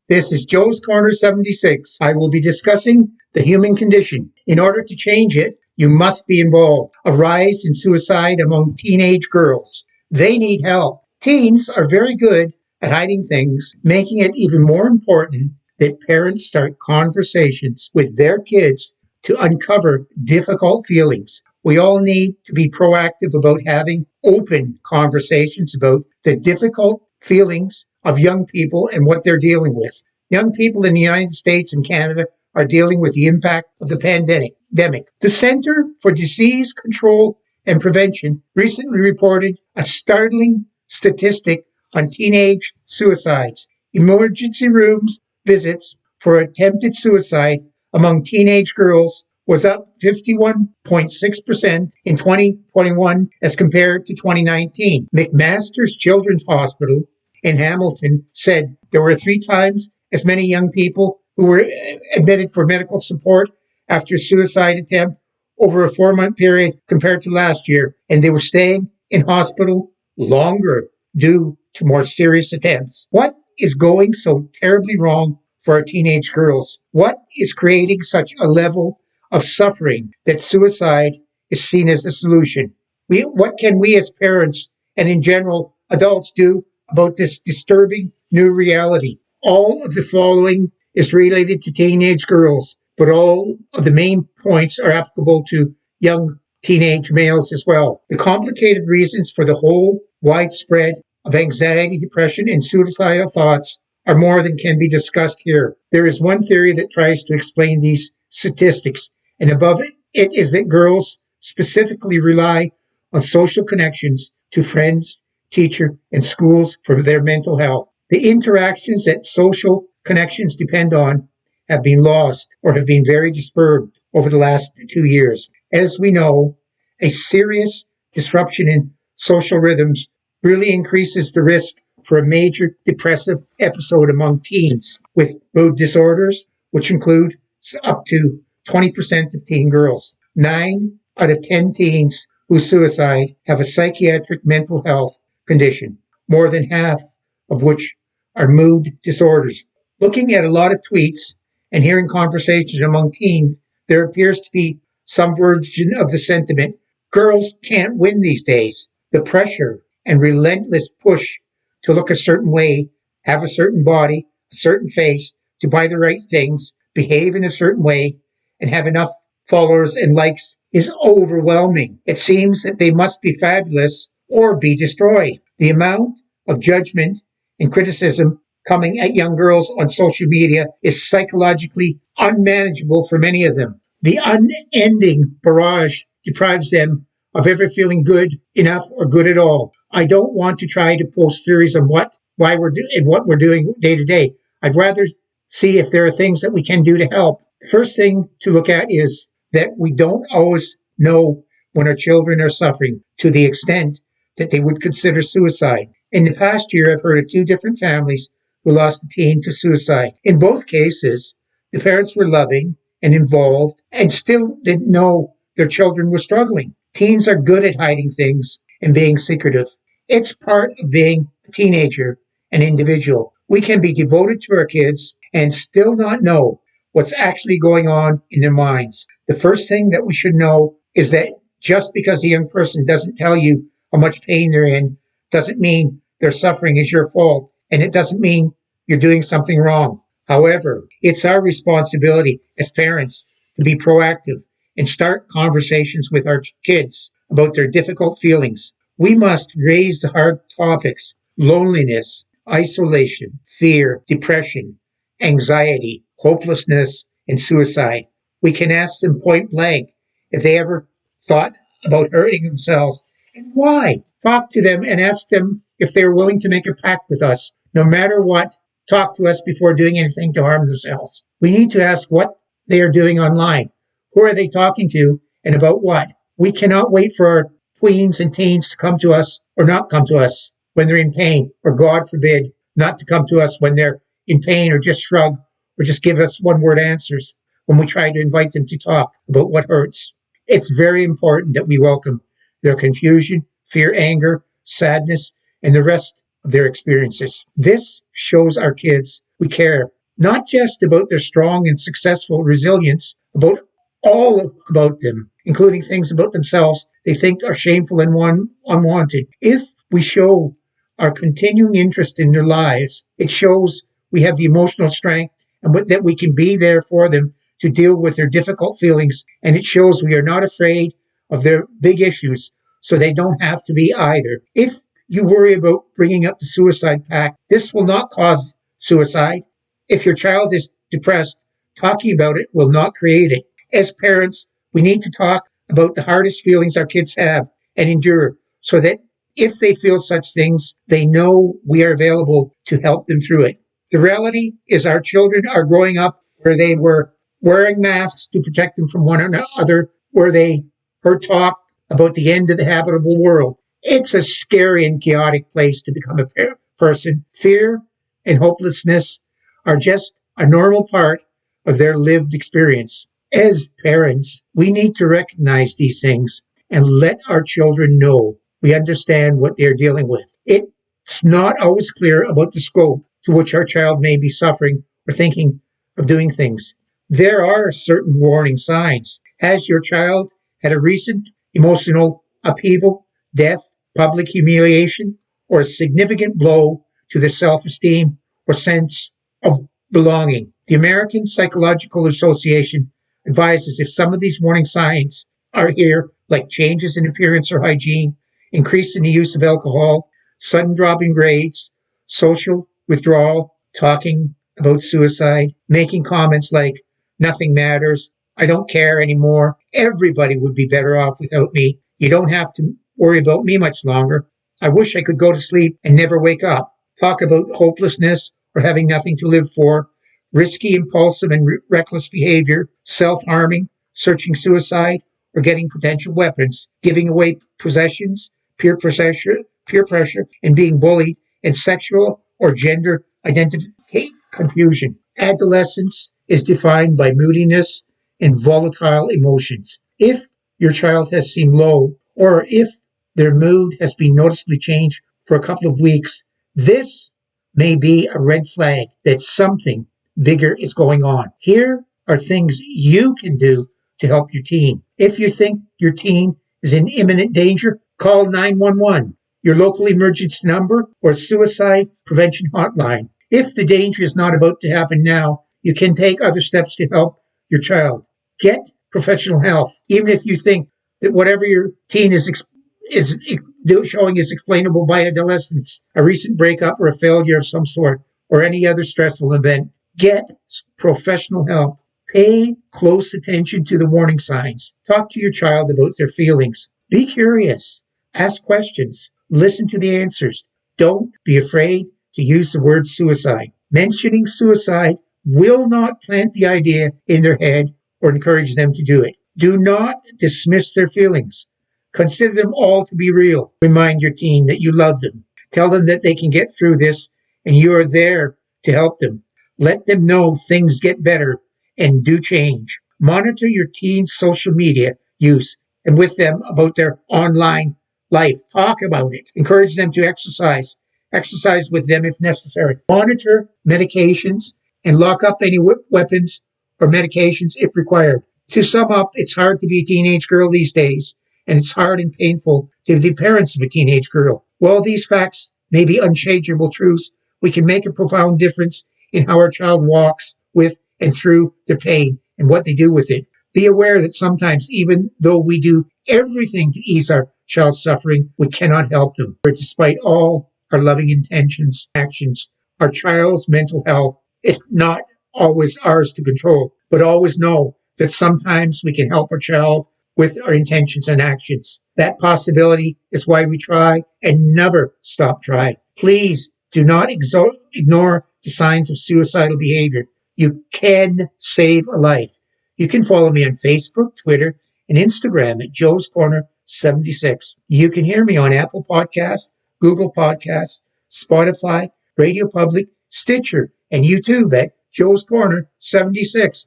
This is Joe's Corner 76. I will be discussing the human condition. In order to change it, you must be involved. A rise in suicide among teenage girls. They need help. Teens are very good at hiding things, making it even more important that parents start conversations with their kids to uncover difficult feelings. We all need to be proactive about having open conversations about the difficult feelings of young people and what they're dealing with. Young people in the United States and Canada are dealing with the impact of the pandemic. The Center for Disease Control and Prevention recently reported a startling statistic on teenage suicides. Emergency rooms visits for attempted suicide among teenage girls was up 51.6% in 2021 as compared to 2019. McMaster's Children's Hospital in Hamilton said there were 3 times as many young people who were admitted for medical support after a suicide attempt over a 4-month period compared to last year, and they were staying in hospital longer due to more serious attempts. What is going so terribly wrong for our teenage girls? What is creating such a level of suffering that suicide is seen as the solution? What can we as parents and in general adults do about this disturbing new reality? All of the following is related to teenage girls, but all of the main points are applicable to young teenage males as well. The complicated reasons for the whole widespread of anxiety, depression, and suicidal thoughts are more than can be discussed here. There is one theory that tries to explain these statistics, and above it is that girls specifically rely on social connections to friends, teacher, and schools for their mental health. The interactions that social connections depend on have been lost or have been very disturbed over the last 2 years. As we know, a serious disruption in social rhythms really increases the risk for a major depressive episode among teens with mood disorders, which include up to 20% of teen girls. 9 out of 10 teens who suicide have a psychiatric mental health condition, more than half of which are mood disorders. Looking at a lot of tweets and hearing conversations among teens, there appears to be some version of the sentiment, girls can't win these days. The pressure and relentless push to look a certain way, have a certain body, a certain face, to buy the right things, behave in a certain way, and have enough followers and likes is overwhelming. It seems that they must be fabulous or be destroyed. The amount of judgment and criticism coming at young girls on social media is psychologically unmanageable for many of them. The unending barrage deprives them of ever feeling good enough or good at all. I don't want to try to post theories on what we're doing day to day. I'd rather see if there are things that we can do to help. The first thing to look at is that we don't always know when our children are suffering to the extent that they would consider suicide. In the past year, I've heard of 2 different families who lost a teen to suicide. In both cases, the parents were loving and involved and still didn't know their children were struggling. Teens are good at hiding things and being secretive. It's part of being a teenager, an individual. We can be devoted to our kids and still not know what's actually going on in their minds. The first thing that we should know is that just because a young person doesn't tell you how much pain they're in doesn't mean their suffering is your fault, and it doesn't mean you're doing something wrong. However, it's our responsibility as parents to be proactive and start conversations with our kids about their difficult feelings. We must raise the hard topics: loneliness, isolation, fear, depression, anxiety, hopelessness, and suicide. We can ask them point blank if they ever thought about hurting themselves and why. Talk to them and ask them if they're willing to make a pact with us. No matter what, talk to us before doing anything to harm themselves. We need to ask what they are doing online. Who are they talking to and about what? We cannot wait for our tweens and teens to come to us or not come to us when they're in pain, or God forbid, not to come to us when they're in pain or just shrug or just give us one-word answers when we try to invite them to talk about what hurts. It's very important that we welcome their confusion, fear, anger, sadness, and the rest of their experiences. This shows our kids we care not just about their strong and successful resilience, about all about them, including things about themselves they think are shameful and unwanted. If we show our continuing interest in their lives, it shows we have the emotional strength and that we can be there for them to deal with their difficult feelings, and it shows we are not afraid of their big issues, so they don't have to be either. If you worry about bringing up the suicide pact, this will not cause suicide. If your child is depressed, talking about it will not create it. As parents, we need to talk about the hardest feelings our kids have and endure, so that if they feel such things, they know we are available to help them through it. The reality is our children are growing up where they were wearing masks to protect them from one another, where they heard talk about the end of the habitable world. It's a scary and chaotic place to become a person. Fear and hopelessness are just a normal part of their lived experience. As parents, we need to recognize these things and let our children know we understand what they're dealing with. It's not always clear about the scope to which our child may be suffering or thinking of doing things. There are certain warning signs. Has your child had a recent emotional upheaval, death, public humiliation, or a significant blow to their self-esteem or sense of belonging? The American Psychological Association advises if some of these warning signs are here, like changes in appearance or hygiene, increase in the use of alcohol, sudden drop in grades, social withdrawal, talking about suicide, making comments like, nothing matters, I don't care anymore, everybody would be better off without me, you don't have to worry about me much longer, I wish I could go to sleep and never wake up, talk about hopelessness or having nothing to live for, risky, impulsive, and reckless behavior, self-harming, searching suicide, or getting potential weapons, giving away possessions, peer pressure, and being bullied, and sexual or gender identity confusion. Adolescence is defined by moodiness and volatile emotions. If your child has seemed low, or if their mood has been noticeably changed for a couple of weeks, this may be a red flag that something bigger is going on. Here are things you can do to help your teen. If you think your teen is in imminent danger, call 911, your local emergency number, or suicide prevention hotline. If the danger is not about to happen now, you can take other steps to help your child. Get professional help, even if you think that whatever your teen is showing is explainable by adolescence, a recent breakup or a failure of some sort, or any other stressful event. Get professional help. Pay close attention to the warning signs. Talk to your child about their feelings. Be curious. Ask questions. Listen to the answers. Don't be afraid to use the word suicide. Mentioning suicide will not plant the idea in their head or encourage them to do it. Do not dismiss their feelings. Consider them all to be real. Remind your teen that you love them. Tell them that they can get through this and you are there to help them. Let them know things get better and do change. Monitor your teen's social media use and with them about their online life. Talk about it. Encourage them to exercise. Exercise with them if necessary. Monitor medications and lock up any weapons or medications if required. To sum up, it's hard to be a teenage girl these days, and it's hard and painful to be the parents of a teenage girl. While these facts may be unchangeable truths, we can make a profound difference in how our child walks with and through their pain and what they do with it. Be aware that sometimes, even though we do everything to ease our child's suffering, we cannot help them. Despite all our loving intentions, actions, our child's mental health is not always ours to control, but always know that sometimes we can help our child with our intentions and actions. That possibility is why we try and never stop trying. Please do not ignore the signs of suicidal behavior. You can save a life. You can follow me on Facebook, Twitter, and Instagram at Joe's Corner 76. You can hear me on Apple Podcasts, Google Podcasts, Spotify, Radio Public, Stitcher, and YouTube at Joe's Corner 76.